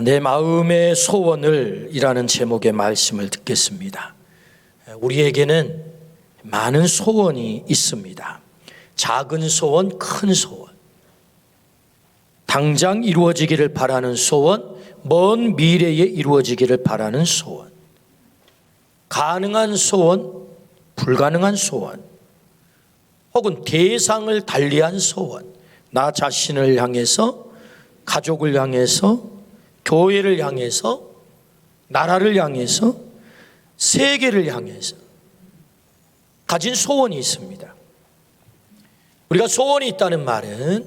내 마음의 소원을 이라는 제목의 말씀을 듣겠습니다. 우리에게는 많은 소원이 있습니다. 작은 소원, 큰 소원, 당장 이루어지기를 바라는 소원, 먼 미래에 이루어지기를 바라는 소원, 가능한 소원, 불가능한 소원, 혹은 대상을 달리한 소원, 나 자신을 향해서, 가족을 향해서, 교회를 향해서, 나라를 향해서, 세계를 향해서 가진 소원이 있습니다. 우리가 소원이 있다는 말은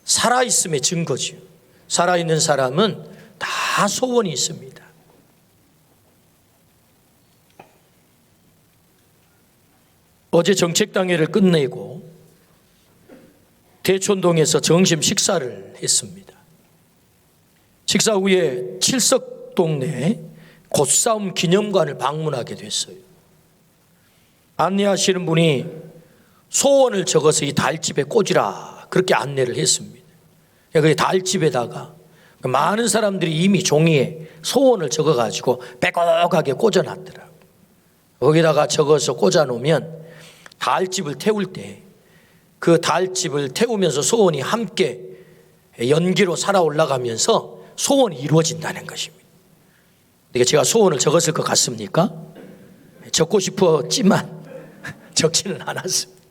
살아있음의 증거지요. 살아있는 사람은 다 소원이 있습니다. 어제 정책당회를 끝내고 대촌동에서 점심 식사를 했습니다. 식사 후에 칠석동네 곧싸움 기념관을 방문하게 됐어요. 안내하시는 분이 소원을 적어서 이 달집에 꽂으라 그렇게 안내를 했습니다. 그 달집에다가 많은 사람들이 이미 종이에 소원을 적어가지고 빼곡하게 꽂아놨더라고요. 거기다가 적어서 꽂아놓으면 달집을 태울 때 그 달집을 태우면서 소원이 함께 연기로 살아 올라가면서 소원이 이루어진다는 것입니다. 그러니까 제가 소원을 적었을 것 같습니까? 적고 싶었지만 적지는 않았습니다.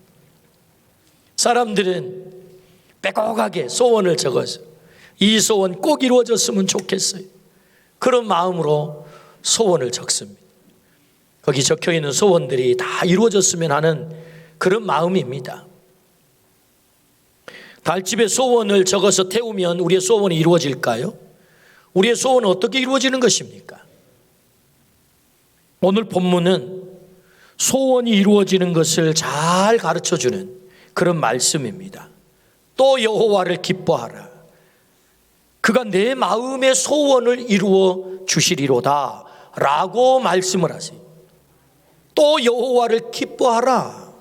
사람들은 빼곡하게 소원을 적어서 이 소원 꼭 이루어졌으면 좋겠어요. 그런 마음으로 소원을 적습니다. 거기 적혀있는 소원들이 다 이루어졌으면 하는 그런 마음입니다. 달집에 소원을 적어서 태우면 우리의 소원이 이루어질까요? 우리의 소원은 어떻게 이루어지는 것입니까? 오늘 본문은 소원이 이루어지는 것을 잘 가르쳐주는 그런 말씀입니다. 또 여호와를 기뻐하라. 그가 내 마음의 소원을 이루어 주시리로다 라고 말씀을 하세요. 또 여호와를 기뻐하라.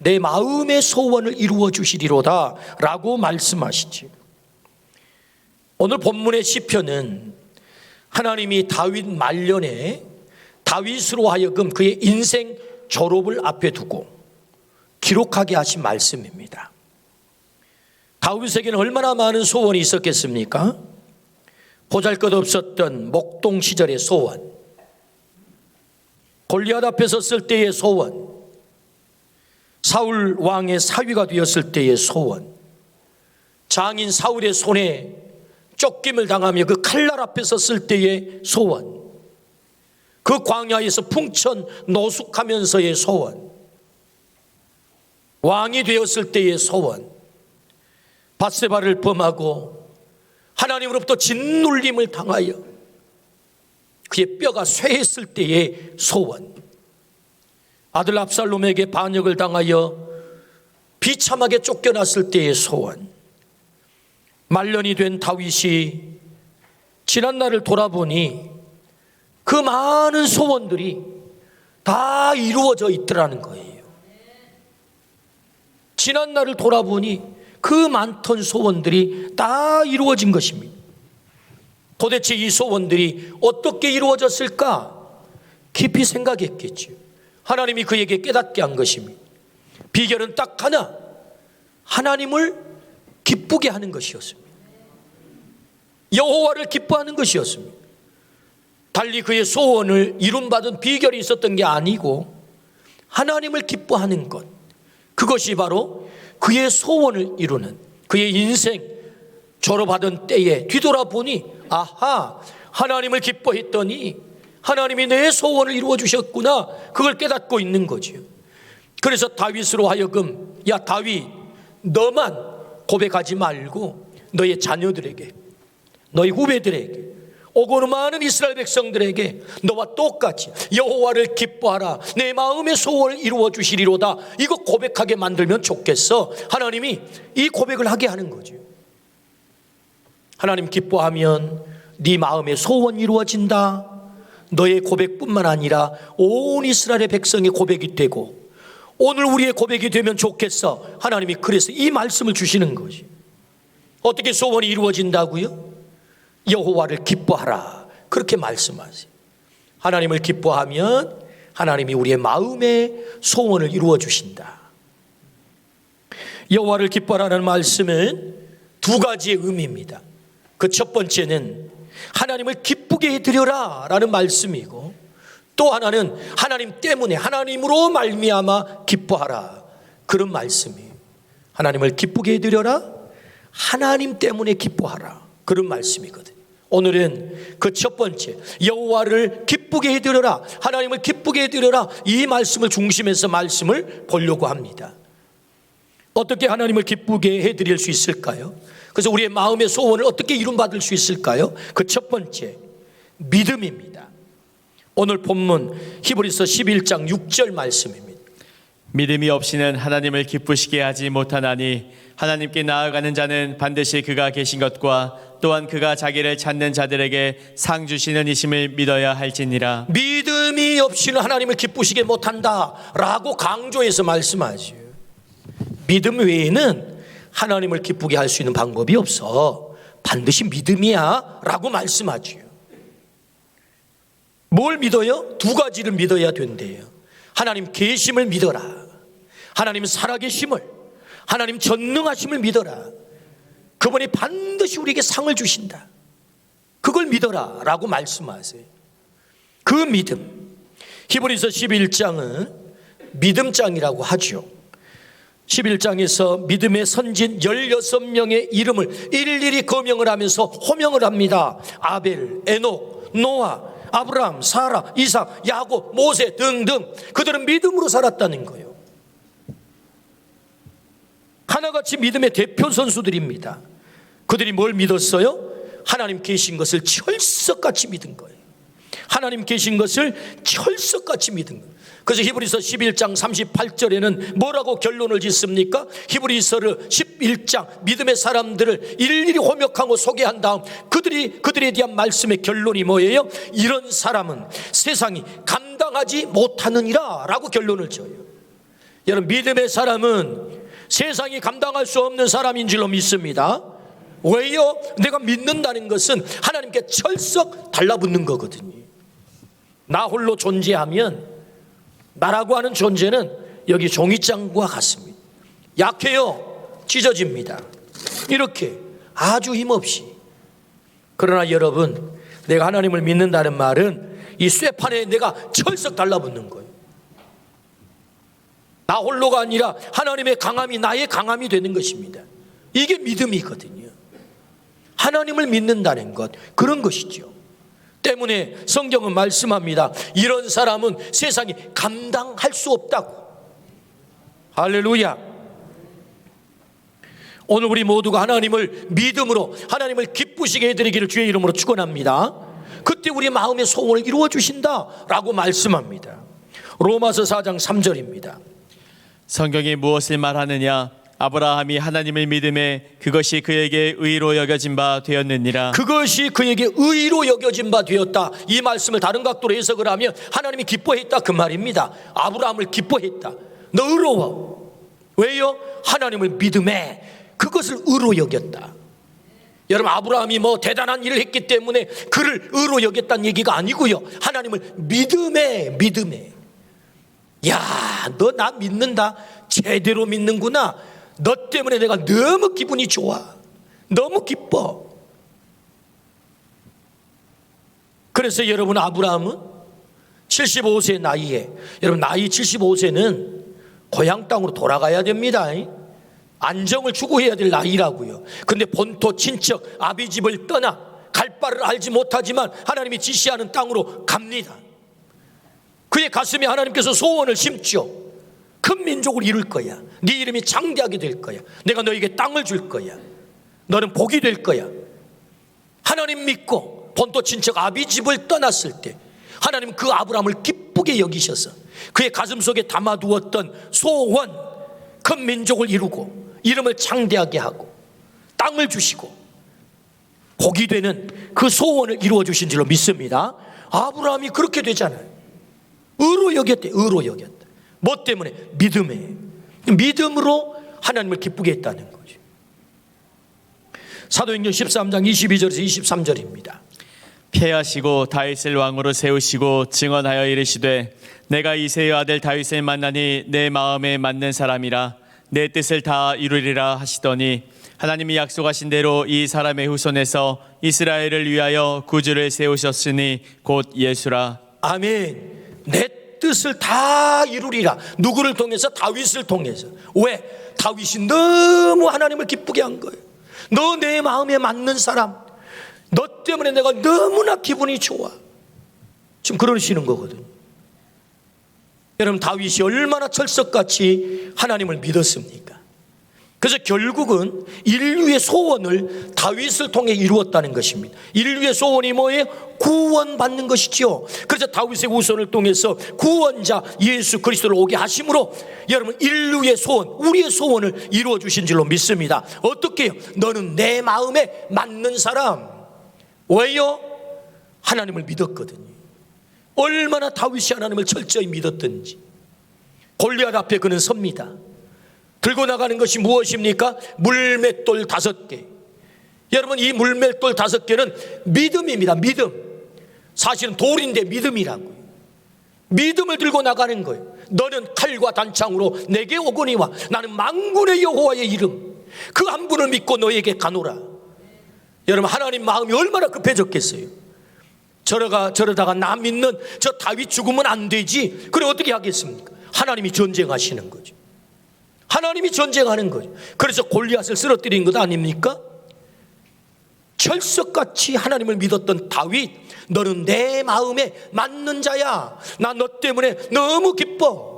내 마음의 소원을 이루어 주시리로다 라고 말씀하시지. 오늘 본문의 시편은 하나님이 다윗 말년에 다윗으로 하여금 그의 인생 졸업을 앞에 두고 기록하게 하신 말씀입니다. 다윗에게는 얼마나 많은 소원이 있었겠습니까? 보잘것없었던 목동 시절의 소원, 골리앗 앞에 섰을 때의 소원, 사울 왕의 사위가 되었을 때의 소원, 장인 사울의 손에 쫓김을 당하며 그 칼날 앞에 섰을 때의 소원, 그 광야에서 풍천 노숙하면서의 소원, 왕이 되었을 때의 소원, 밧세바를 범하고 하나님으로부터 짓눌림을 당하여 그의 뼈가 쇠했을 때의 소원, 아들 압살롬에게 반역을 당하여 비참하게 쫓겨났을 때의 소원, 말년이 된 다윗이 지난 날을 돌아보니 그 많은 소원들이 다 이루어져 있더라는 거예요. 지난 날을 돌아보니 그 많던 소원들이 다 이루어진 것입니다. 도대체 이 소원들이 어떻게 이루어졌을까? 깊이 생각했겠죠. 하나님이 그에게 깨닫게 한 것입니다. 비결은 딱 하나, 하나님을 기쁘게 하는 것이었습니다. 여호와를 기뻐하는 것이었습니다. 달리 그의 소원을 이룬받은 비결이 있었던 게 아니고 하나님을 기뻐하는 것, 그것이 바로 그의 소원을 이루는, 그의 인생 졸업하던 때에 뒤돌아보니 아하, 하나님을 기뻐했더니 하나님이 내 소원을 이루어 주셨구나, 그걸 깨닫고 있는 거죠. 그래서 다윗으로 하여금 야 다윗, 너만 고백하지 말고 너의 자녀들에게, 너의 후배들에게, 오고는 많은 이스라엘 백성들에게 너와 똑같이 여호와를 기뻐하라, 내 마음의 소원을 이루어 주시리로다, 이거 고백하게 만들면 좋겠어. 하나님이 이 고백을 하게 하는 거죠. 하나님 기뻐하면 네 마음의 소원 이루어진다. 너의 고백뿐만 아니라 온 이스라엘의 백성의 고백이 되고 오늘 우리의 고백이 되면 좋겠어. 하나님이 그래서 이 말씀을 주시는 것이. 어떻게 소원이 이루어진다고요? 여호와를 기뻐하라. 그렇게 말씀하세요. 하나님을 기뻐하면 하나님이 우리의 마음의 소원을 이루어 주신다. 여호와를 기뻐하라는 말씀은 두 가지의 의미입니다. 그 첫 번째는 하나님을 기쁘게 해드려라 라는 말씀이고, 또 하나는 하나님 때문에 하나님으로 말미암아 기뻐하라, 그런 말씀이에요. 하나님을 기쁘게 해드려라, 하나님 때문에 기뻐하라, 그런 말씀이거든요. 오늘은 그 첫 번째, 여호와를 기쁘게 해드려라, 하나님을 기쁘게 해드려라, 이 말씀을 중심해서 말씀을 보려고 합니다. 어떻게 하나님을 기쁘게 해드릴 수 있을까요? 그래서 우리의 마음의 소원을 어떻게 이룸받을 수 있을까요? 그 첫 번째, 믿음입니다. 오늘 본문 히브리서 11장 6절 말씀입니다. 믿음이 없이는 하나님을 기쁘시게 하지 못하나니 하나님께 나아가는 자는 반드시 그가 계신 것과 또한 그가 자기를 찾는 자들에게 상 주시는 이심을 믿어야 할지니라. 믿음이 없이는 하나님을 기쁘시게 못한다라고 강조해서 말씀하죠. 믿음 외에는 하나님을 기쁘게 할 수 있는 방법이 없어. 반드시 믿음이야 라고 말씀하죠. 뭘 믿어요? 두 가지를 믿어야 된대요. 하나님 계심을 믿어라, 하나님 살아계심을, 하나님 전능하심을 믿어라. 그분이 반드시 우리에게 상을 주신다, 그걸 믿어라 라고 말씀하세요. 그 믿음, 히브리서 11장은 믿음장이라고 하죠. 11장에서 믿음의 선진 16명의 이름을 일일이 거명을 하면서 호명을 합니다. 아벨, 에녹, 노아, 아브라함, 사라, 이삭, 야곱, 모세 등등, 그들은 믿음으로 살았다는 거예요. 하나같이 믿음의 대표 선수들입니다. 그들이 뭘 믿었어요? 하나님 계신 것을 철석같이 믿은 거예요. 하나님 계신 것을 철석같이 믿은 거예요. 그래서 히브리서 11장 38절에는 뭐라고 결론을 짓습니까? 히브리서를 11장 믿음의 사람들을 일일이 호명하고 소개한 다음 그들에 대한 말씀의 결론이 뭐예요? 이런 사람은 세상이 감당하지 못하느니라 라고 결론을 지어요. 여러분, 믿음의 사람은 세상이 감당할 수 없는 사람인 줄로 믿습니다. 왜요? 내가 믿는다는 것은 하나님께 철석 달라붙는 거거든요. 나 홀로 존재하면, 나라고 하는 존재는 여기 종이장과 같습니다. 약해요. 찢어집니다. 이렇게 아주 힘없이. 그러나 여러분, 내가 하나님을 믿는다는 말은 이 쇠판에 내가 철석 달라붙는 거예요. 나 홀로가 아니라 하나님의 강함이 나의 강함이 되는 것입니다. 이게 믿음이거든요. 하나님을 믿는다는 것, 그런 것이죠. 때문에 성경은 말씀합니다. 이런 사람은 세상이 감당할 수 없다고. 할렐루야. 오늘 우리 모두가 하나님을 믿음으로 하나님을 기쁘시게 해드리기를 주의 이름으로 축원합니다. 그때 우리 마음의 소원을 이루어 주신다라고 말씀합니다. 로마서 4장 3절입니다. 성경이 무엇을 말하느냐? 아브라함이 하나님을 믿음에 그것이 그에게 의로 여겨진 바 되었느니라. 그것이 그에게 의로 여겨진 바 되었다. 이 말씀을 다른 각도로 해석을 하면 하나님이 기뻐했다, 그 말입니다. 아브라함을 기뻐했다. 너 의로워. 왜요? 하나님을 믿음에 그것을 의로 여겼다. 여러분, 아브라함이 뭐 대단한 일을 했기 때문에 그를 의로 여겼다는 얘기가 아니고요, 하나님을 믿음에. 야, 너 나 믿는다, 제대로 믿는구나. 너 때문에 내가 너무 기분이 좋아, 너무 기뻐. 그래서 여러분, 아브라함은 75세 나이에, 여러분 나이 75세는 고향 땅으로 돌아가야 됩니다. 안정을 추구해야 될 나이라고요. 근데 본토 친척 아비집을 떠나 갈 바를 알지 못하지만 하나님이 지시하는 땅으로 갑니다. 그의 가슴에 하나님께서 소원을 심죠. 큰 민족을 이룰 거야. 네 이름이 장대하게 될 거야. 내가 너에게 땅을 줄 거야. 너는 복이 될 거야. 하나님 믿고 본토 친척 아비집을 떠났을 때 하나님 그 아브라함을 기쁘게 여기셔서 그의 가슴속에 담아두었던 소원, 큰 민족을 이루고 이름을 장대하게 하고 땅을 주시고 복이 되는 그 소원을 이루어 주신 줄로 믿습니다. 아브라함이 그렇게 되잖아요. 의로 여겼대. 의로 여겼다. 뭐 때문에? 믿음에. 믿음으로 하나님을 기쁘게 했다는 거죠. 사도행전 13장 22절에서 23절입니다. 폐하시고 다윗을 왕으로 세우시고 증언하여 이르시되 내가 이새의 아들 다윗을 만나니 내 마음에 맞는 사람이라 내 뜻을 다 이루리라 하시더니 하나님이 약속하신 대로 이 사람의 후손에서 이스라엘을 위하여 구주를 세우셨으니 곧 예수라. 아멘. 내 뜻을 다 이루리라. 누구를 통해서? 다윗을 통해서. 왜? 다윗이 너무 하나님을 기쁘게 한 거예요. 너 내 마음에 맞는 사람, 너 때문에 내가 너무나 기분이 좋아. 지금 그러시는 거거든요. 여러분, 다윗이 얼마나 철석같이 하나님을 믿었습니까? 그래서 결국은 인류의 소원을 다윗을 통해 이루었다는 것입니다. 인류의 소원이 뭐예요? 구원받는 것이죠. 그래서 다윗의 후손을 통해서 구원자 예수 그리스도를 오게 하심으로 여러분, 인류의 소원, 우리의 소원을 이루어 주신 줄로 믿습니다. 어떻게 해요? 너는 내 마음에 맞는 사람. 왜요? 하나님을 믿었거든요. 얼마나 다윗이 하나님을 철저히 믿었든지. 골리앗 앞에 그는 섭니다. 들고 나가는 것이 무엇입니까? 물맷돌 5개. 여러분, 이 물맷돌 5개는 믿음입니다. 믿음. 사실은 돌인데 믿음이라고요. 믿음을 들고 나가는 거예요. 너는 칼과 단창으로 내게 오거니와 나는 만군의 여호와의 이름 그 한 분을 믿고 너에게 가노라. 여러분, 하나님 마음이 얼마나 급해졌겠어요. 저러다가 나 믿는 저 다윗 죽으면 안 되지. 그래 어떻게 하겠습니까? 하나님이 전쟁하시는 거죠. 하나님이 전쟁하는 거죠. 그래서 골리앗을 쓰러뜨린 것 아닙니까? 철석같이 하나님을 믿었던 다윗, 너는 내 마음에 맞는 자야. 나 너 때문에 너무 기뻐.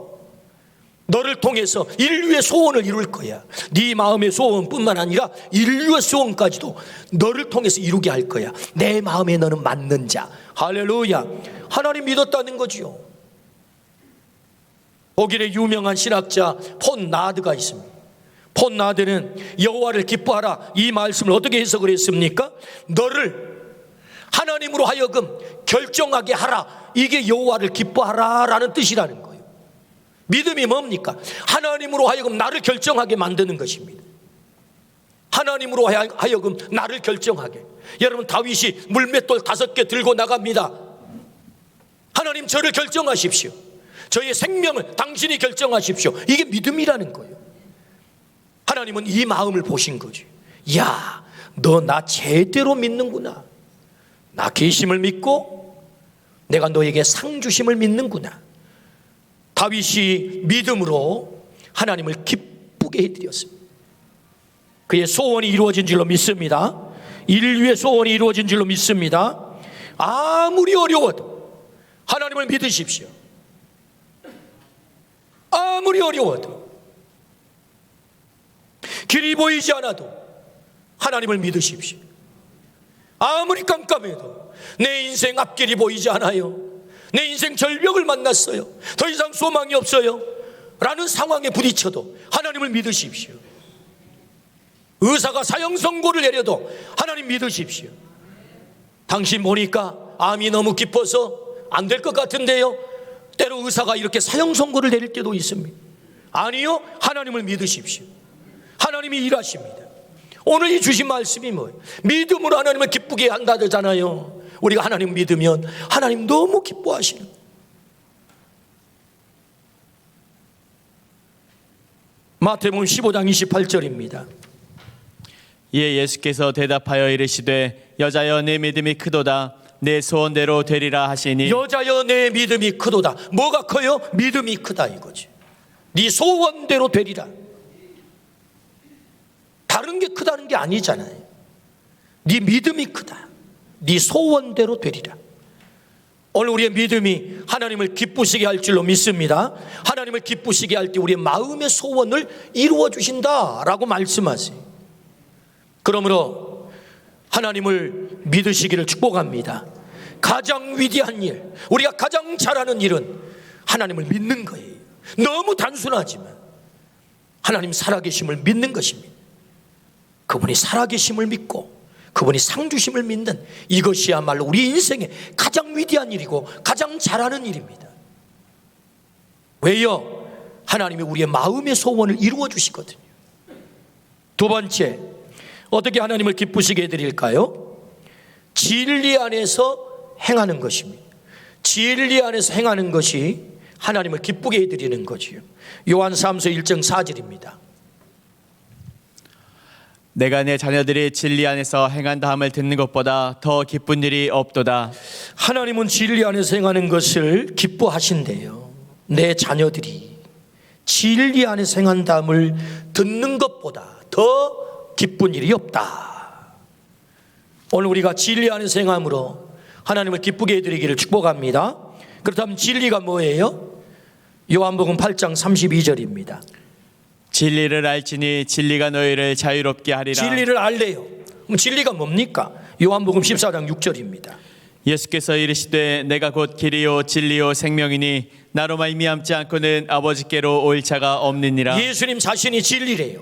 너를 통해서 인류의 소원을 이룰 거야. 네 마음의 소원뿐만 아니라 인류의 소원까지도 너를 통해서 이루게 할 거야. 내 마음에 너는 맞는 자. 할렐루야. 하나님 믿었다는 거지요. 독일의 유명한 신학자 폰 나드가 있습니다. 폰 나드는 여호와를 기뻐하라 이 말씀을 어떻게 해석을 했습니까? 너를 하나님으로 하여금 결정하게 하라. 이게 여호와를 기뻐하라 라는 뜻이라는 거예요. 믿음이 뭡니까? 하나님으로 하여금 나를 결정하게 만드는 것입니다. 하나님으로 하여금 나를 결정하게. 여러분, 다윗이 물맷돌 5개 들고 나갑니다. 하나님, 저를 결정하십시오. 저의 생명을 당신이 결정하십시오. 이게 믿음이라는 거예요. 하나님은 이 마음을 보신 거죠. 야, 너 나 제대로 믿는구나. 나 계심을 믿고 내가 너에게 상 주심을 믿는구나. 다윗이 믿음으로 하나님을 기쁘게 해드렸습니다. 그의 소원이 이루어진 줄로 믿습니다. 인류의 소원이 이루어진 줄로 믿습니다. 아무리 어려워도 하나님을 믿으십시오. 아무리 어려워도, 길이 보이지 않아도 하나님을 믿으십시오. 아무리 깜깜해도 내 인생 앞길이 보이지 않아요. 내 인생 절벽을 만났어요. 더 이상 소망이 없어요 라는 상황에 부딪혀도 하나님을 믿으십시오. 의사가 사형 선고를 내려도 하나님 믿으십시오. 당신 보니까 암이 너무 깊어서 안 될 것 같은데요. 때로 의사가 이렇게 사형 선고를 내릴 때도 있습니다. 아니요, 하나님을 믿으십시오. 하나님이 일하십니다. 오늘 이 주신 말씀이 뭐예요? 믿음으로 하나님을 기쁘게 한다잖아요. 우리가 하나님 믿으면 하나님 너무 기뻐하시는 거예요. 마태복음 15장 28절입니다. 이에 예수께서 대답하여 이르시되 여자여 내 믿음이 크도다 내 소원대로 되리라 하시니. 여자여 내 믿음이 크도다. 뭐가 커요? 믿음이 크다 이거지. 네 소원대로 되리라. 다른 게 크다는 게 아니잖아요. 네 믿음이 크다. 네 소원대로 되리라. 오늘 우리의 믿음이 하나님을 기쁘시게 할 줄로 믿습니다. 하나님을 기쁘시게 할 때 우리의 마음의 소원을 이루어 주신다라고 말씀하세요. 그러므로 하나님을 믿으시기를 축복합니다. 가장 위대한 일, 우리가 가장 잘하는 일은 하나님을 믿는 거예요. 너무 단순하지만 하나님 살아계심을 믿는 것입니다. 그분이 살아계심을 믿고 그분이 상 주심을 믿는 이것이야말로 우리 인생의 가장 위대한 일이고 가장 잘하는 일입니다. 왜요? 하나님이 우리의 마음의 소원을 이루어 주시거든요. 두 번째, 어떻게 하나님을 기쁘시게 해드릴까요? 진리 안에서 행하는 것입니다. 진리 안에서 행하는 것이 하나님을 기쁘게 해드리는 거지요. 요한 3서 1장 4절입니다. 내가 내 자녀들이 진리 안에서 행한다함을 듣는 것보다 더 기쁜 일이 없도다. 하나님은 진리 안에서 행하는 것을 기뻐하신대요. 내 자녀들이 진리 안에서 행한다함을 듣는 것보다 더 기쁜 일이 없다. 오늘 우리가 진리 안에서 행함으로 하나님을 기쁘게 해드리기를 축복합니다. 그렇다면 진리가 뭐예요? 요한복음 8장 32절입니다. 진리를 알지니 진리가 너희를 자유롭게 하리라. 진리를 알래요. 그럼 진리가 뭡니까? 요한복음 14장 6절입니다. 예수께서 이르시되 내가 곧 길이요 진리요 생명이니 나로 말미암지 않고는 아버지께로 올 자가 없느니라. 예수님 자신이 진리래요.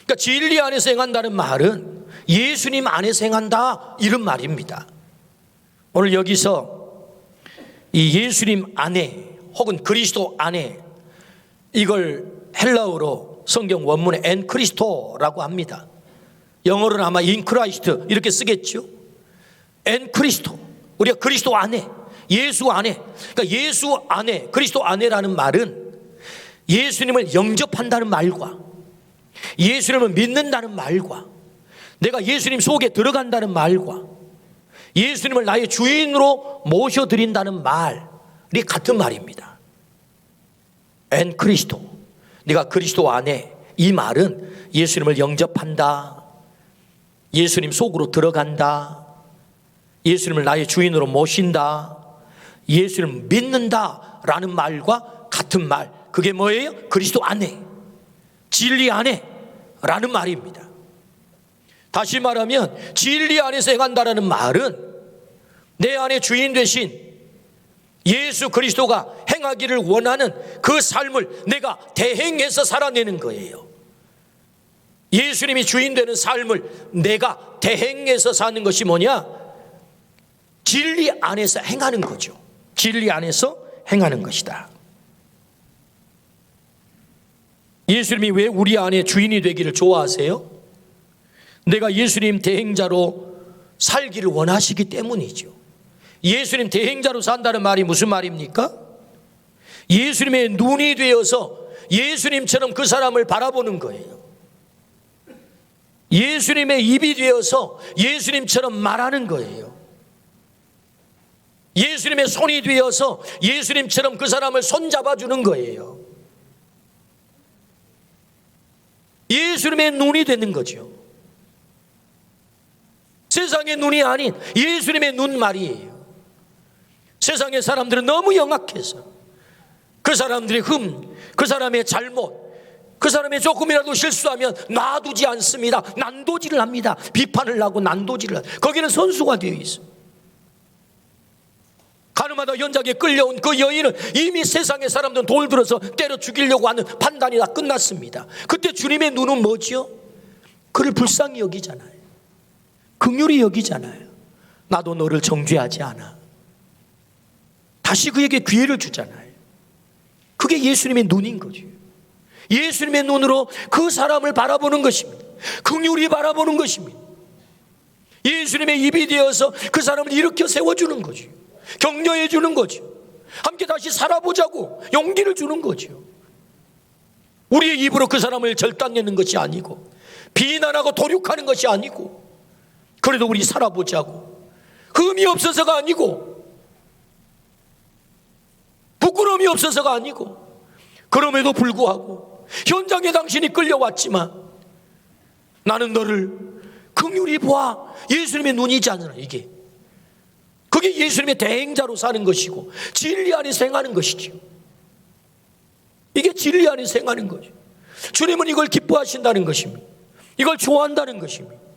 그러니까 진리 안에서 행한다는 말은 예수님 안에서 행한다 이런 말입니다. 오늘 여기서 이 예수님 안에 혹은 그리스도 안에, 이걸 헬라어로 성경 원문에 엔 크리스토라고 합니다. 영어로는 아마 인 크라이스트 이렇게 쓰겠죠. 엔 크리스토, 우리가 그리스도 안에, 예수 안에. 그러니까 예수 안에, 그리스도 안에라는 말은 예수님을 영접한다는 말과 예수님을 믿는다는 말과 내가 예수님 속에 들어간다는 말과 예수님을 나의 주인으로 모셔드린다는 말이 같은 말입니다. 엔 크리스토, 네가 그리스도 안에, 이 말은 예수님을 영접한다, 예수님 속으로 들어간다, 예수님을 나의 주인으로 모신다, 예수님을 믿는다 라는 말과 같은 말. 그게 뭐예요? 그리스도 안에, 진리 안에 라는 말입니다. 다시 말하면 진리 안에서 행한다라는 말은 내 안에 주인 되신 예수 그리스도가 행하기를 원하는 그 삶을 내가 대행해서 살아내는 거예요. 예수님이 주인 되는 삶을 내가 대행해서 사는 것이 뭐냐? 진리 안에서 행하는 거죠. 진리 안에서 행하는 것이다. 예수님이 왜 우리 안에 주인이 되기를 좋아하세요? 내가 예수님 대행자로 살기를 원하시기 때문이죠. 예수님 대행자로 산다는 말이 무슨 말입니까? 예수님의 눈이 되어서 예수님처럼 그 사람을 바라보는 거예요. 예수님의 입이 되어서 예수님처럼 말하는 거예요. 예수님의 손이 되어서 예수님처럼 그 사람을 손잡아주는 거예요. 예수님의 눈이 되는 거죠. 세상의 눈이 아닌 예수님의 눈 말이에요. 세상의 사람들은 너무 영악해서 그 사람들의 그 사람의 잘못, 그 사람이 조금이라도 실수하면 놔두지 않습니다. 난도질을 합니다. 비판을 하고 난도질을 합니다. 거기는 선수가 되어 있어요. 가늠하다 현장에 끌려온 그 여인은 이미 세상의 사람들은 돌 들어서 때려 죽이려고 하는 판단이 다 끝났습니다. 그때 주님의 눈은 뭐지요? 그를 불쌍히 여기잖아요. 긍휼히 여기잖아요. 나도 너를 정죄하지 않아. 다시 그에게 기회를 주잖아요. 그게 예수님의 눈인 거죠. 예수님의 눈으로 그 사람을 바라보는 것입니다. 긍휼히 바라보는 것입니다. 예수님의 입이 되어서 그 사람을 일으켜 세워주는 거죠. 격려해 주는 거죠. 함께 다시 살아보자고 용기를 주는 거죠. 우리의 입으로 그 사람을 절단내는 것이 아니고 비난하고 도륙하는 것이 아니고 그래도 우리 살아보자고, 흠이 없어서가 아니고 부끄러움이 없어서가 아니고, 그럼에도 불구하고 현장에 당신이 끌려왔지만 나는 너를 긍휼히 보아. 예수님의 눈이지 않으나. 이게 그게 예수님의 대행자로 사는 것이고 진리 안에서 행하는 것이죠. 이게 진리 안에서 행하는 거죠. 주님은 이걸 기뻐하신다는 것입니다. 이걸 좋아한다는 것입니다.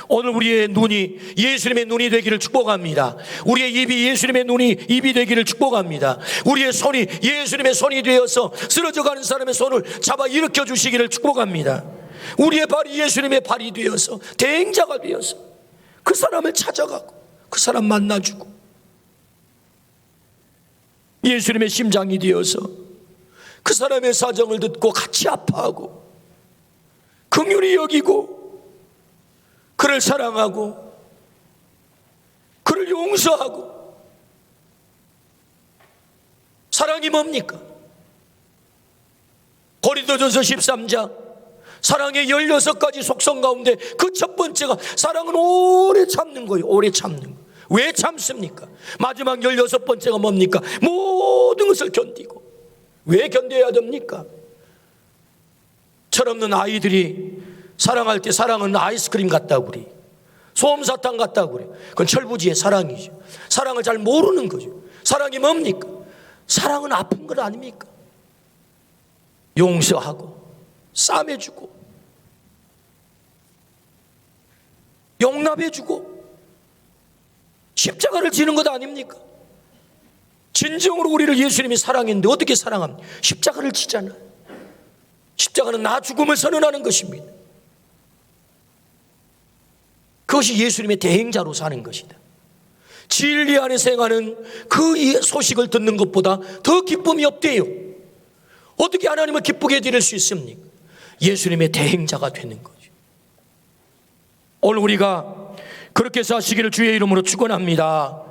오늘 우리의 눈이 예수님의 눈이 되기를 축복합니다. 우리의 입이 예수님의 입이 되기를 축복합니다. 우리의 손이 예수님의 손이 되어서 쓰러져가는 사람의 손을 잡아 일으켜 주시기를 축복합니다. 우리의 발이 예수님의 발이 되어서 대행자가 되어서 그 사람을 찾아가고 그 사람 만나주고, 예수님의 심장이 되어서 그 사람의 사정을 듣고 같이 아파하고 긍휼히 여기고 그를 사랑하고 그를 용서하고. 사랑이 뭡니까? 고린도전서 13장 사랑의 16가지 속성 가운데 그 첫 번째가 사랑은 오래 참는 거예요. 오래 참는 거. 왜 참습니까? 마지막 16번째가 뭡니까? 모든 것을 견디고. 왜 견뎌야 됩니까? 철없는 아이들이 사랑할 때 사랑은 아이스크림 같다고 그래. 솜사탕 같다고 그래. 그건 철부지의 사랑이죠. 사랑을 잘 모르는 거죠. 사랑이 뭡니까? 사랑은 아픈 것 아닙니까? 용서하고 싸매주고 용납해주고 십자가를 지는 것 아닙니까? 진정으로 우리를 예수님이 사랑했는데 어떻게 사랑합니까? 십자가를 지잖아요. 십자가는 나 죽음을 선언하는 것입니다. 그것이 예수님의 대행자로 사는 것이다. 진리 안에서 행하는 그 소식을 듣는 것보다 더 기쁨이 없대요. 어떻게 하나님을 기쁘게 해드릴 수 있습니까? 예수님의 대행자가 되는 거죠. 오늘 우리가 그렇게 사시기를 주의 이름으로 축원합니다.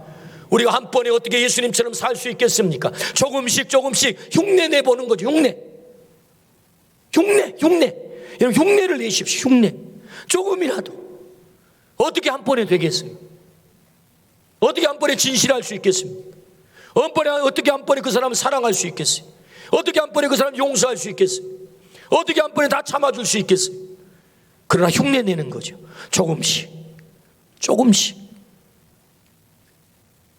우리가 한 번에 어떻게 예수님처럼 살 수 있겠습니까? 조금씩 흉내 내보는 거죠. 흉내. 여러분 흉내를 내십시오. 흉내. 조금이라도. 어떻게 한 번에 되겠어요? 어떻게 한 번에 진실할 수 있겠습니까? 어떻게 한 번에 그 사람을 사랑할 수 있겠어요? 어떻게 한 번에 그 사람을 용서할 수 있겠어요? 어떻게 한 번에 다 참아줄 수 있겠어요? 그러나 흉내 내는 거죠. 조금씩.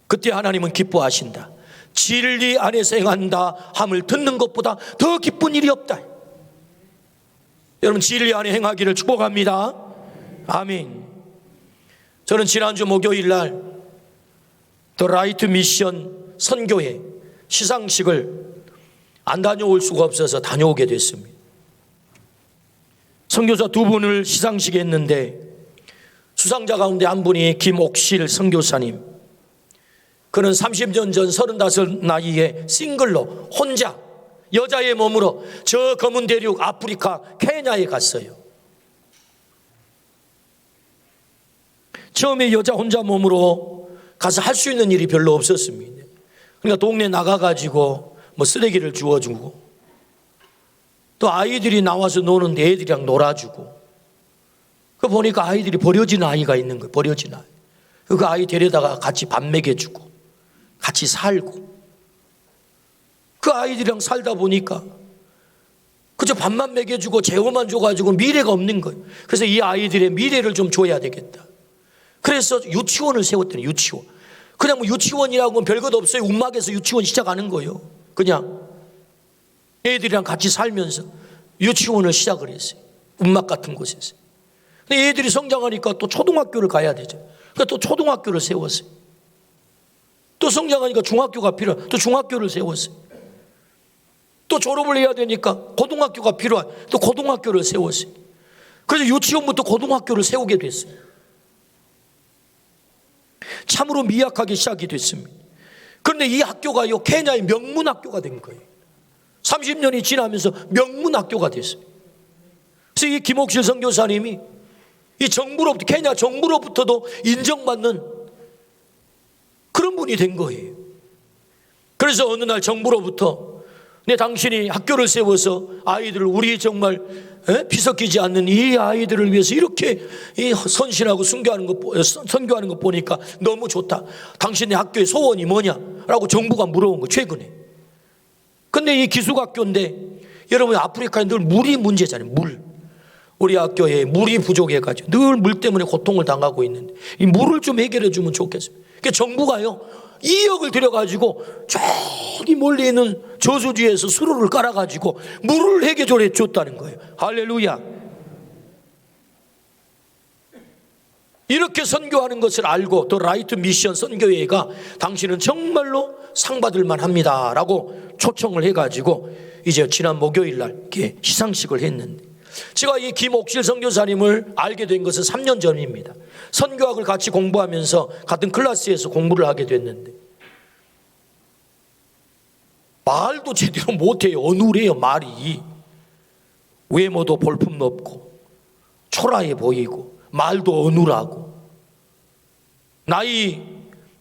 그때 하나님은 기뻐하신다. 진리 안에서 행한다 함을 듣는 것보다 더 기쁜 일이 없다. 여러분 진리 안에 행하기를 축복합니다. 아멘. 저는 지난주 목요일 날 더 라이트 미션 선교회 시상식을 안 다녀올 수가 없어서 다녀오게 됐습니다. 선교사 두 분을 시상식에 했는데 수상자 가운데 한 분이 김옥실 선교사님. 그는 30년 전 35 나이에 싱글로 혼자 여자의 몸으로 저 검은 대륙 아프리카 케냐에 갔어요. 처음에 여자 혼자 몸으로 가서 할 수 있는 일이 별로 없었습니다. 그러니까 동네 나가가지고 뭐 쓰레기를 주워주고 또 아이들이 나와서 노는데 애들이랑 놀아주고 그 보니까 아이들이 버려진 아이가 있는 거예요. 버려진 아이. 그 아이 데려다가 같이 밥 먹여주고 같이 살고 그 아이들이랑 살다 보니까 그저 밥만 먹여주고 재워만 줘가지고 미래가 없는 거예요. 그래서 이 아이들의 미래를 좀 줘야 되겠다. 그래서 유치원을 세웠더니 유치원. 그냥 뭐 유치원이라고는 별것 없어요. 움막에서 유치원 시작하는 거예요. 그냥 애들이랑 같이 살면서 유치원을 시작을 했어요. 움막 같은 곳에서. 근데 애들이 성장하니까 또 초등학교를 가야 되죠. 그러니까 또 초등학교를 세웠어요. 또 성장하니까 중학교가 필요해. 또 중학교를 세웠어요. 또 졸업을 해야 되니까 고등학교가 필요해. 또 고등학교를 세웠어요. 그래서 유치원부터 고등학교를 세우게 됐어요. 참으로 미약하게 시작이 됐습니다. 그런데 이 학교가요 케냐의 명문 학교가 된 거예요. 30년이 지나면서 명문 학교가 됐어요. 그래서 이 김옥실 선교사님이 이 정부로부터 케냐 정부로부터도 인정받는 그런 분이 된 거예요. 그래서 어느 날 정부로부터 당신이 학교를 세워서 아이들을 우리 정말 비섞이지 않는 이 아이들을 위해서 이렇게 선신하고 선교하는 거 보니까 너무 좋다. 당신의 학교의 소원이 뭐냐라고 정부가 물어본 거 최근에. 근데 이 기숙학교인데 여러분 아프리카에 늘 물이 문제잖아요. 물. 우리 학교에 물이 부족해가지고 늘 물 때문에 고통을 당하고 있는데 이 물을 좀 해결해 주면 좋겠습니다. 그러니까 정부가요 2억을 들여가지고 저기 멀리 있는 저수지에서 수로를 깔아가지고 물을 해결해 줬다는 거예요. 할렐루야. 이렇게 선교하는 것을 알고 더 라이트 미션 선교회가 당신은 정말로 상 받을 만합니다 라고 초청을 해가지고 이제 지난 목요일 날 이렇게 시상식을 했는데 제가 이 김옥실 선교사님을 알게 된 것은 3년 전입니다. 선교학을 같이 공부하면서 같은 클래스에서 공부를 하게 됐는데 말도 제대로 못해요. 어눌해요 말이. 외모도 볼품도 없고 초라해 보이고 말도 어눌하고, 나이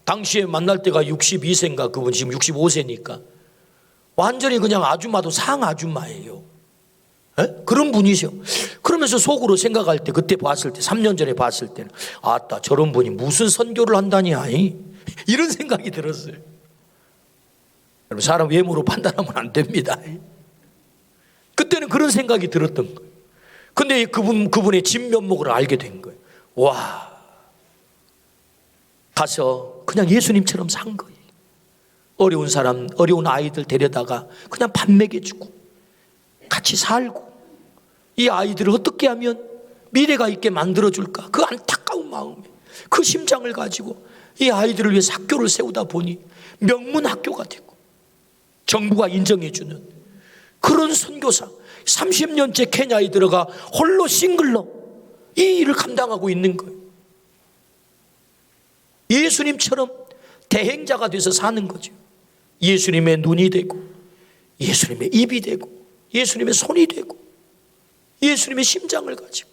당시에 만날 때가 62세인가, 그분 지금 65세니까 완전히 그냥 아줌마도 상 아줌마예요. 그런 분이죠. 그러면서 속으로 생각할 때, 그때 봤을 때, 3년 전에 봤을 때는, 아따 저런 분이 무슨 선교를 한다니 이런 생각이 들었어요. 여러분, 사람 외모로 판단하면 안 됩니다. 그때는 그런 생각이 들었던 거예요. 근데 그분의 진면목을 알게 된 거예요. 와, 가서 그냥 예수님처럼 산 거예요. 어려운 사람, 어려운 아이들 데려다가 그냥 밥 먹여주고 같이 살고, 이 아이들을 어떻게 하면 미래가 있게 만들어줄까, 그 안타까운 마음에, 그 심장을 가지고 이 아이들을 위해서 학교를 세우다 보니 명문 학교가 되고 정부가 인정해주는 그런 선교사, 30년째 케냐에 들어가 홀로 싱글로 이 일을 감당하고 있는 거예요. 예수님처럼 대행자가 돼서 사는 거죠. 예수님의 눈이 되고, 예수님의 입이 되고, 예수님의 손이 되고, 예수님의 심장을 가지고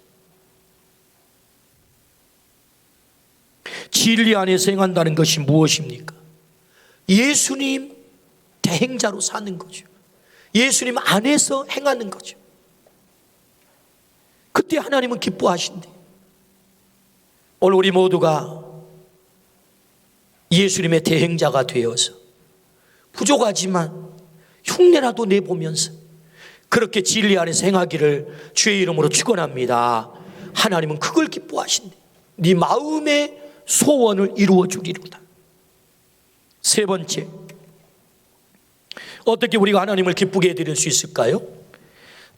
진리 안에서 행한다는 것이 무엇입니까? 예수님 대행자로 사는 거죠. 예수님 안에서 행하는 거죠. 그때 하나님은 기뻐하신대. 오늘 우리 모두가 예수님의 대행자가 되어서 부족하지만 흉내라도 내보면서 그렇게 진리 안에서 행하기를 주의 이름으로 축원합니다. 하나님은 그걸 기뻐하신대. 네 마음의 소원을 이루어 주리로다. 세 번째, 어떻게 우리가 하나님을 기쁘게 해드릴 수 있을까요?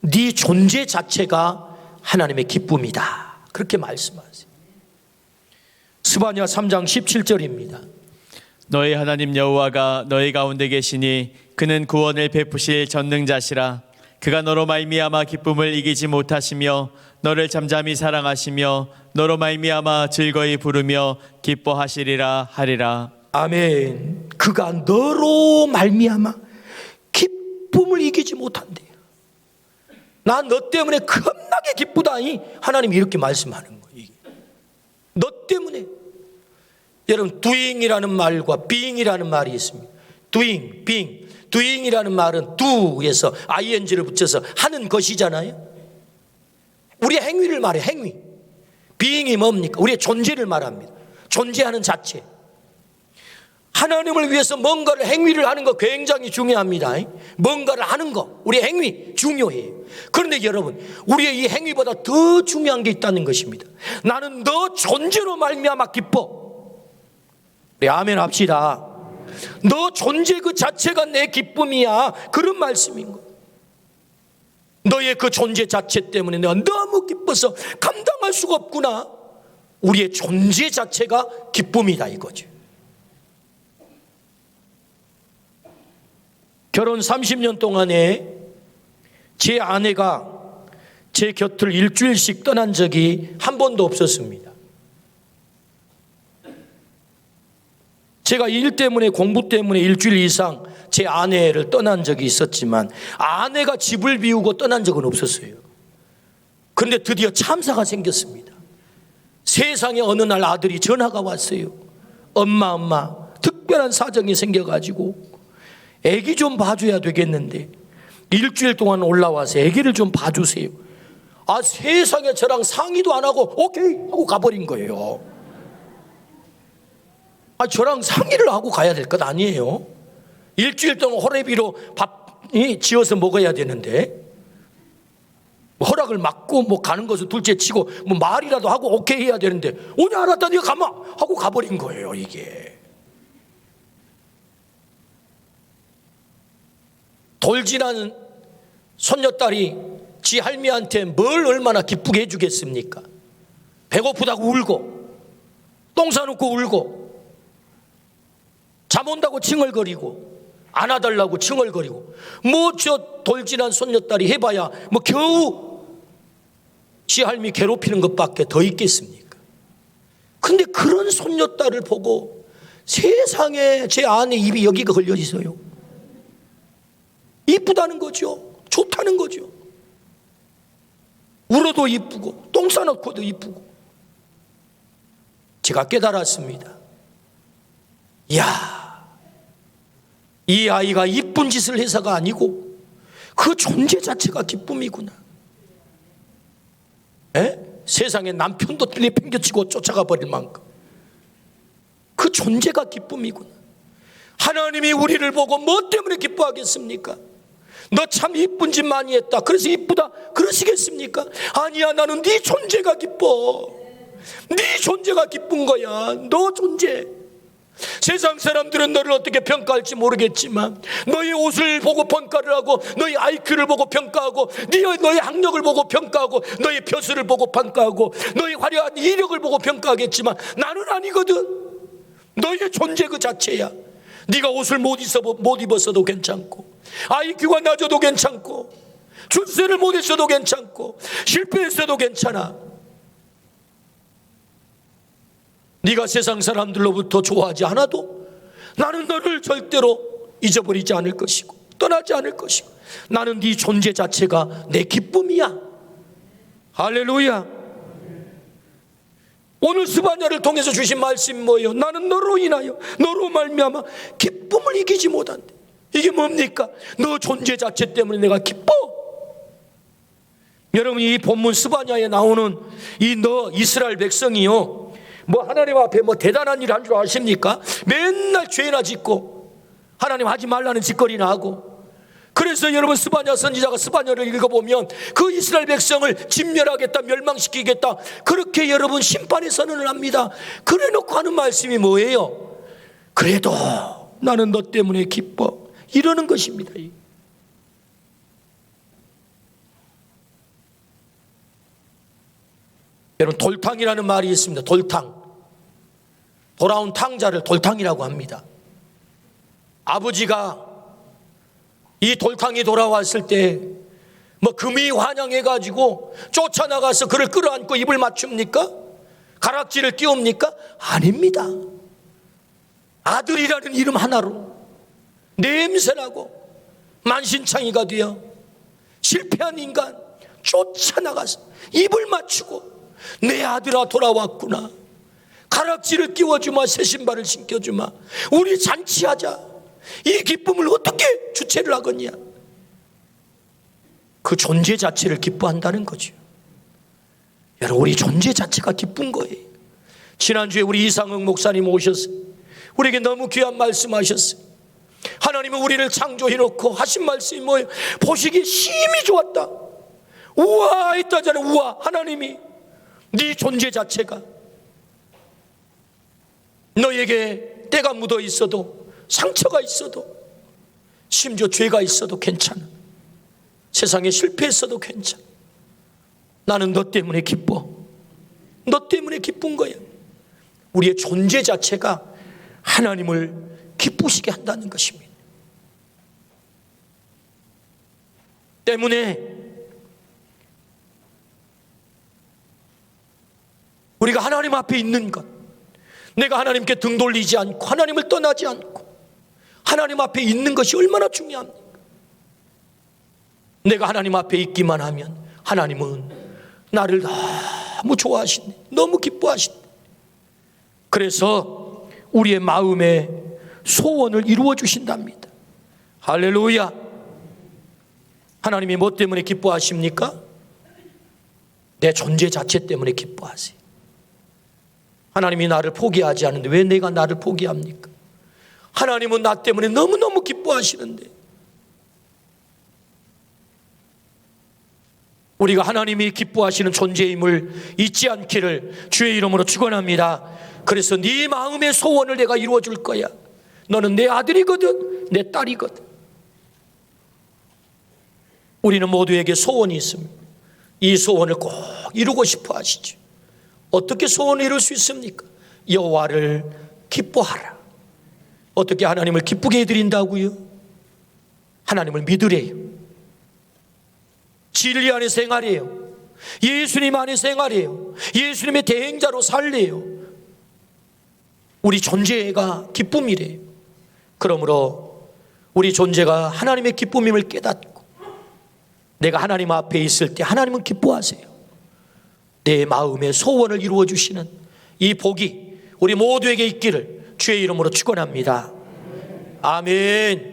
네 존재 자체가 하나님의 기쁨이다, 그렇게 말씀하세요. 스바냐 3장 17절입니다. 너희 하나님 여호와가 너희 가운데 계시니 그는 구원을 베푸실 전능자시라. 그가 너로 말미암아 기쁨을 이기지 못하시며 너를 잠잠히 사랑하시며 너로 말미암아 즐거이 부르며 기뻐하시리라 하리라. 아멘. 그가 너로 말미암아 기쁨을 이기지 못한대요. 난 너 때문에 겁나게 기쁘다니, 하나님이 이렇게 말씀하는 거예요. 너 때문에. 여러분, doing이라는 말과 being이라는 말이 있습니다. doing, being. doing이라는 말은 do에서 ing를 붙여서 하는 것이잖아요. 우리의 행위를 말해, 행위. being이 뭡니까? 우리의 존재를 말합니다. 존재하는 자체. 하나님을 위해서 뭔가를, 행위를 하는 거 굉장히 중요합니다. 뭔가를 하는 거, 우리의 행위 중요해요. 그런데 여러분, 우리의 이 행위보다 더 중요한 게 있다는 것입니다. 나는 너 존재로 말미암아 기뻐. 우리 아멘 합시다. 너 존재 그 자체가 내 기쁨이야, 그런 말씀인 거예요. 너의 그 존재 자체 때문에 내가 너무 기뻐서 감당할 수가 없구나. 우리의 존재 자체가 기쁨이다, 이거죠. 결혼 30년 동안에 제 아내가 제 곁을 일주일씩 떠난 적이 한 번도 없었습니다. 제가 일 때문에, 공부 때문에 일주일 이상 제 아내를 떠난 적이 있었지만 아내가 집을 비우고 떠난 적은 없었어요. 그런데 드디어 참사가 생겼습니다. 세상에 어느 날 아들이 전화가 왔어요. 엄마, 특별한 사정이 생겨가지고 애기 좀 봐줘야 되겠는데 일주일 동안 올라와서 애기를 좀 봐주세요. 아, 세상에 저랑 상의도 안 하고 오케이 하고 가버린 거예요. 아, 저랑 상의를 하고 가야 될 것 아니에요? 일주일 동안 호레비로 밥이 지어서 먹어야 되는데 허락을 받고 뭐 가는 것을 둘째 치고 뭐 말이라도 하고 오케이 해야 되는데 오늘 알았다 네가 가마 하고 가버린 거예요. 이게 돌진한 손녀딸이 지 할미한테 뭘 얼마나 기쁘게 해주겠습니까? 배고프다고 울고 똥 싸놓고 울고 잠 온다고 칭얼거리고 안아달라고 칭얼거리고 뭐 저 돌진한 손녀딸이 해봐야 뭐 겨우 지 할미 괴롭히는 것밖에 더 있겠습니까? 근데 그런 손녀딸을 보고 세상에 제 아내 입이 여기가 걸려 있어요. 이쁘다는 거죠. 좋다는 거죠. 울어도 이쁘고 똥 싸놓고도 이쁘고. 제가 깨달았습니다. 이야, 이 아이가 이쁜 짓을 해서가 아니고 그 존재 자체가 기쁨이구나. 에? 세상에 남편도 내팽개치고 쫓아가 버릴 만큼 그 존재가 기쁨이구나. 하나님이 우리를 보고 뭐 때문에 기뻐하겠습니까? 너 참 이쁜 짓 많이 했다, 그래서 이쁘다 그러시겠습니까? 아니야, 나는 네 존재가 기뻐. 네 존재가 기쁜 거야. 너 존재. 세상 사람들은 너를 어떻게 평가할지 모르겠지만 너의 옷을 보고 평가를 하고, 너의 IQ를 보고 평가하고, 너의 학력을 보고 평가하고, 너의 벼슬을 보고 평가하고, 너의 화려한 이력을 보고 평가하겠지만 나는 아니거든. 너의 존재 그 자체야. 네가 옷을 못 입었어도 괜찮고, IQ가 낮아도 괜찮고, 출세를 못했어도 괜찮고, 실패했어도 괜찮아. 네가 세상 사람들로부터 좋아하지 않아도 나는 너를 절대로 잊어버리지 않을 것이고 떠나지 않을 것이고, 나는 네 존재 자체가 내 기쁨이야. 할렐루야. 오늘 스바냐를 통해서 주신 말씀이 뭐예요? 나는 너로 인하여, 너로 말미암아 기쁨을 이기지 못한대. 이게 뭡니까? 너 존재 자체 때문에 내가 기뻐. 여러분, 이 본문 스바냐에 나오는 이 너 이스라엘 백성이요, 뭐 하나님 앞에 뭐 대단한 일 한 줄 아십니까? 맨날 죄나 짓고 하나님 하지 말라는 짓거리나 하고. 그래서 여러분, 스바냐 선지자가 스바냐를 읽어보면 그 이스라엘 백성을 진멸하겠다, 멸망시키겠다, 그렇게 여러분 심판의 선언을 합니다. 그래 놓고 하는 말씀이 뭐예요? 그래도 나는 너 때문에 기뻐, 이러는 것입니다. 여러분, 돌탕이라는 말이 있습니다. 돌탕. 돌아온 탕자를 돌탕이라고 합니다. 아버지가 이 돌탕이 돌아왔을 때 뭐 금이 환영해가지고 쫓아나가서 그를 끌어안고 입을 맞춥니까? 가락지를 끼웁니까? 아닙니다. 아들이라는 이름 하나로 냄새나고 만신창이가 되어 실패한 인간 쫓아나가서 입을 맞추고, 내 아들아 돌아왔구나, 가락지를 끼워주마, 새 신발을 신겨주마, 우리 잔치하자. 이 기쁨을 어떻게 주체를 하겠냐? 그 존재 자체를 기뻐한다는 거죠. 여러분, 우리 존재 자체가 기쁜 거예요. 지난주에 우리 이상흥 목사님 오셨어요. 우리에게 너무 귀한 말씀 하셨어요. 하나님은 우리를 창조해놓고 하신 말씀이 뭐예요? 보시기에 심히 좋았다. 우와 했다잖아요. 우와. 하나님이 네 존재 자체가, 너에게 때가 묻어 있어도, 상처가 있어도, 심지어 죄가 있어도 괜찮아. 세상에 실패했어도 괜찮아. 나는 너 때문에 기뻐. 너 때문에 기쁜 거야. 우리의 존재 자체가 하나님을 기쁘시게 한다는 것입니다. 때문에 우리가 하나님 앞에 있는 것, 내가 하나님께 등 돌리지 않고 하나님을 떠나지 않고 하나님 앞에 있는 것이 얼마나 중요합니까? 내가 하나님 앞에 있기만 하면 하나님은 나를 너무 좋아하신대, 너무 기뻐하신대. 그래서 우리의 마음의 소원을 이루어 주신답니다. 할렐루야. 하나님이 뭐 때문에 기뻐하십니까? 내 존재 자체 때문에 기뻐하세요. 하나님이 나를 포기하지 않는데 왜 내가 나를 포기합니까? 하나님은 나 때문에 너무너무 기뻐하시는데, 우리가 하나님이 기뻐하시는 존재임을 잊지 않기를 주의 이름으로 축원합니다. 그래서 네 마음의 소원을 내가 이루어 줄 거야. 너는 내 아들이거든, 내 딸이거든. 우리는 모두에게 소원이 있습니다. 이 소원을 꼭 이루고 싶어 하시죠. 어떻게 소원을 이룰 수 있습니까? 여호와를 기뻐하라. 어떻게 하나님을 기쁘게 해드린다고요? 하나님을 믿으래요. 진리 안에 생활해요. 예수님 안에 생활해요. 예수님의 대행자로 살래요. 우리 존재가 기쁨이래요. 그러므로 우리 존재가 하나님의 기쁨임을 깨닫고, 내가 하나님 앞에 있을 때 하나님은 기뻐하세요. 내 마음의 소원을 이루어 주시는 이 복이 우리 모두에게 있기를 주의 이름으로 축원합니다. 아멘.